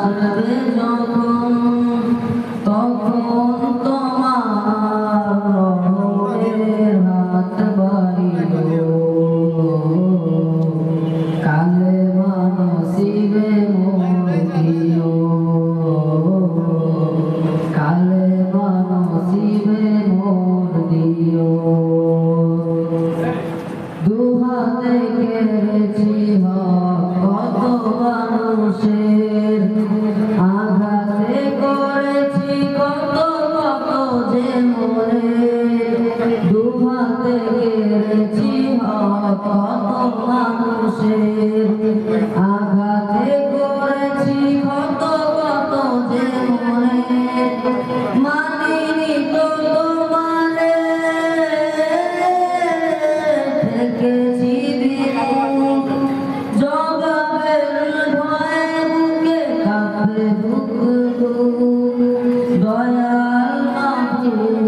আসবে যখন তখন তোমার রহমের হাত বাড়িও কালেমা নসিবে মোর দিও কালেমা নসিবে মোর দিও দুহাতে কেড়েছি কত মানুষের আঘাতে করেছি কত কত যে মরে দুহাতে কেড়েছি কত মানুষের আঘাতে করেছি কত কত যে মরে মানিনি তো তোমারে থেকেছি বিমুখ জবাবের ভয়ে বুকে কাঁপে বুক দয়াল মাহবুব